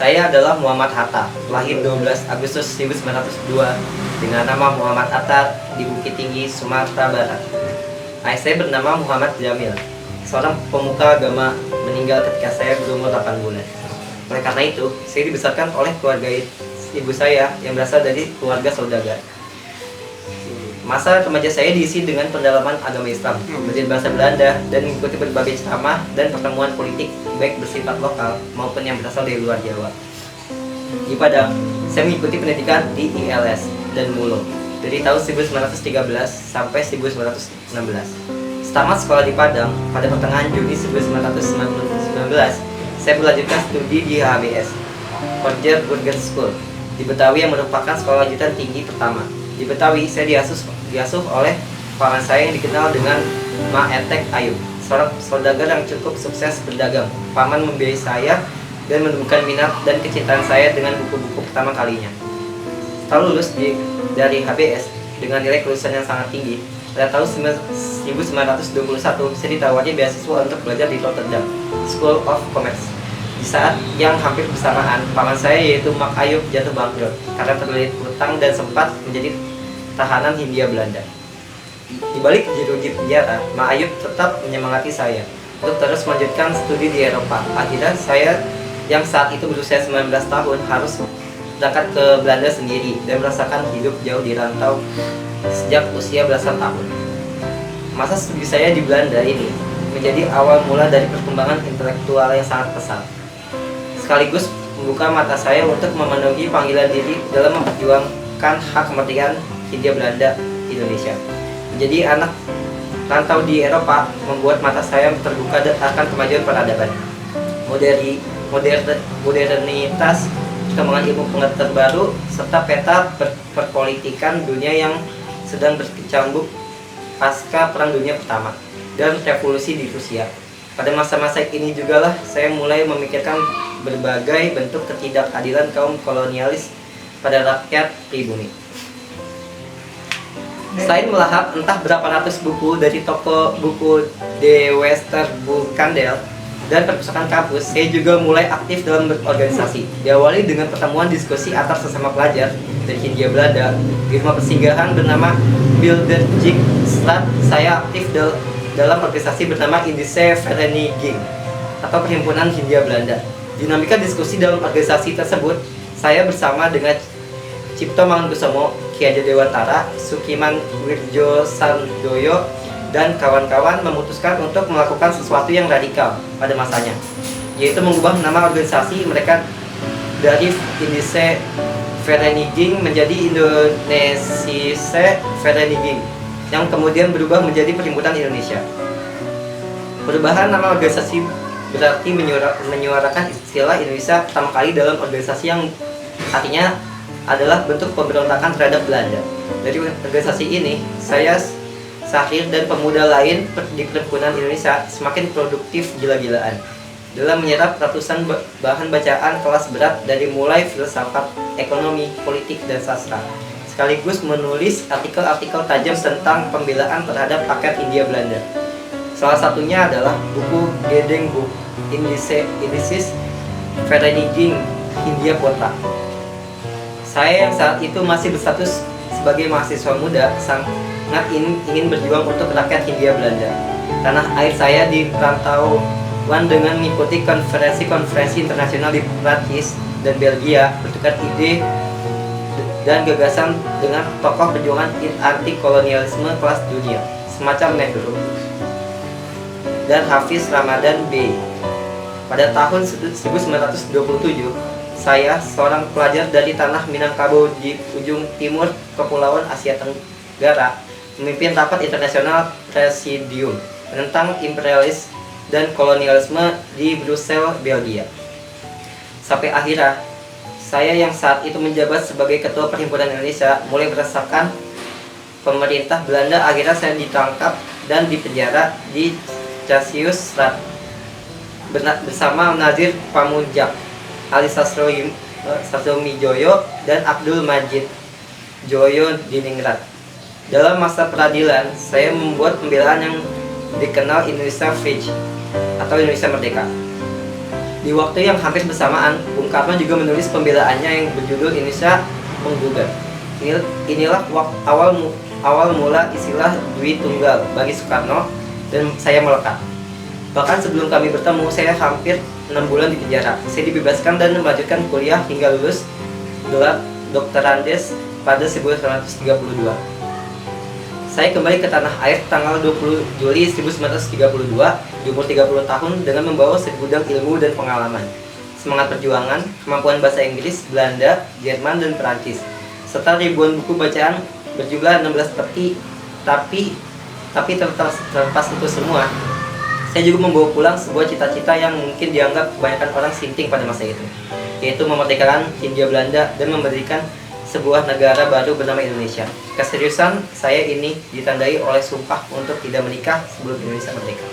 Saya adalah Muhammad Hatta, lahir 12 Agustus 1902 dengan nama Muhammad Hatta di Bukit Tinggi, Sumatera Barat. Ayah saya bernama Muhammad Jamil, seorang pemuka agama, meninggal ketika saya berumur 8 bulan. Oleh karena itu, saya dibesarkan oleh keluarga ibu saya yang berasal dari keluarga saudagar. Masa remaja saya diisi dengan pendalaman agama Islam, belajar bahasa Belanda, dan mengikuti berbagai ceramah dan pertemuan politik baik bersifat lokal maupun yang berasal dari luar Jawa. Di Padang, saya mengikuti pendidikan di ILS dan Mulo dari tahun 1913 sampai 1916. Setelah sekolah di Padang, pada pertengahan Juni 1919, saya melanjutkan studi di HBS, Horjer Burger School, di Betawi yang merupakan sekolah lanjutan tinggi pertama. Di Betawi, saya diasuh oleh paman saya yang dikenal dengan Ma Etek Ayub, seorang saudagar yang cukup sukses berdagang. Paman membiayai saya dan menemukan minat dan kecintaan saya dengan buku-buku pertama kalinya. Setelah lulus dari HBS dengan nilai kelulusan yang sangat tinggi, pada tahun 1921 saya ditawari beasiswa untuk belajar di Rotterdam School of Commerce. Di saat yang hampir bersamaan, paman saya yaitu Mak Ayub jatuh bangkrut karena terlilit hutang dan sempat menjadi tahanan Hindia Belanda. Di balik jeruji penjara, Mak Ayub tetap menyemangati saya untuk terus melanjutkan studi di Eropa. Akhirnya saya yang saat itu berusia 19 tahun harus berangkat ke Belanda sendiri dan merasakan hidup jauh di rantau sejak usia belasan tahun. Masa studi saya di Belanda ini menjadi awal mula dari perkembangan intelektual yang sangat pesat, sekaligus membuka mata saya untuk memenuhi panggilan diri dalam memperjuangkan hak kemerdekaan Hindia Belanda Indonesia. Menjadi anak rantau di Eropa membuat mata saya terbuka akan kemajuan peradaban, modernitas, perkembangan ilmu pengetahuan baru, serta peta perpolitikan dunia yang sedang berkecambuk pasca Perang Dunia Pertama dan revolusi di Rusia. Pada masa-masa ini jugalah saya mulai memikirkan berbagai bentuk ketidakadilan kaum kolonialis pada rakyat pribumi. Selain melahap entah berapa ratus buku dari toko buku De Westerboekhandel dan perpustakaan kampus, saya juga mulai aktif dalam berorganisasi. Diawali dengan pertemuan diskusi antar sesama pelajar dari Hindia Belanda di rumah persinggahan bernama Bilderjikstraat. Saya aktif dalam organisasi bernama Indische Vereniging atau Perhimpunan Hindia Belanda. Dinamika diskusi dalam organisasi tersebut, saya bersama dengan Cipto Mangunkusumo, Ki Hajar Dewantara, Sukiman Wirjosandoyo, dan kawan-kawan memutuskan untuk melakukan sesuatu yang radikal pada masanya, yaitu mengubah nama organisasi mereka dari Indische Vereniging menjadi Indonesische Vereniging, yang kemudian berubah menjadi Perhimpunan Indonesia. Perubahan nama organisasi berarti menyuarakan istilah Indonesia pertama kali dalam organisasi yang artinya adalah bentuk pemberontakan terhadap Belanda. Dari organisasi ini, saya, Sahir, dan pemuda lain di Perhimpunan Indonesia semakin produktif gila-gilaan dalam menyerap ratusan bahan bacaan kelas berat dari mulai filsafat, ekonomi, politik, dan sastra, sekaligus menulis artikel-artikel tajam tentang pembelaan terhadap rakyat Hindia Belanda. Salah satunya adalah buku Gedenboek Indische Vereniging Hindia Kota. Saya yang saat itu masih berstatus sebagai mahasiswa muda sangat ingin berjuang untuk rakyat Hindia Belanda. Tanah air saya di perantauan dengan mengikuti konferensi-konferensi internasional di Prancis dan Belgia, bertukar ide dan gagasan dengan tokoh perjuangan anti kolonialisme kelas dunia semacam Nehru dan Hafiz Ramadan B. Pada tahun 1927, saya, seorang pelajar dari tanah Minangkabau di ujung timur Kepulauan Asia Tenggara, memimpin rapat internasional Presidium tentang imperialis dan kolonialisme di Brussels, Belgia. Sampai akhirnya, saya yang saat itu menjabat sebagai Ketua Perhimpunan Indonesia mulai merasakan pemerintah Belanda. Akhirnya saya ditangkap dan dipenjara di Cassiusstraat bersama Nazir Pamunjak, Ali Sastromijoyo, dan Abdul Majid Joyo di Ningrat. Dalam masa peradilan, saya membuat pembelaan yang dikenal Indonesia Free atau Indonesia Merdeka. Di waktu yang hampir bersamaan, Bung Karno juga menulis pembelaannya yang berjudul Indonesia Menggugat. Inilah awal mula istilah Dwi Tunggal bagi Soekarno, dan saya melekat. Bahkan sebelum kami bertemu, saya hampir 6 bulan di penjara. Saya dibebaskan dan melanjutkan kuliah hingga lulus gelar Dr. Andes pada 1932. Saya kembali ke tanah air tanggal 20 Juli 1932 di umur 30 tahun dengan membawa segudang ilmu dan pengalaman, semangat perjuangan, kemampuan bahasa Inggris, Belanda, Jerman, dan Perancis, serta ribuan buku bacaan berjumlah 16 tapi terlepas itu semua, saya juga membawa pulang sebuah cita-cita yang mungkin dianggap kebanyakan orang sinting pada masa itu, yaitu memerdekakan Hindia Belanda dan mendirikan sebuah negara baru bernama Indonesia. Keseriusan saya ini ditandai oleh sumpah untuk tidak menikah sebelum Indonesia merdeka.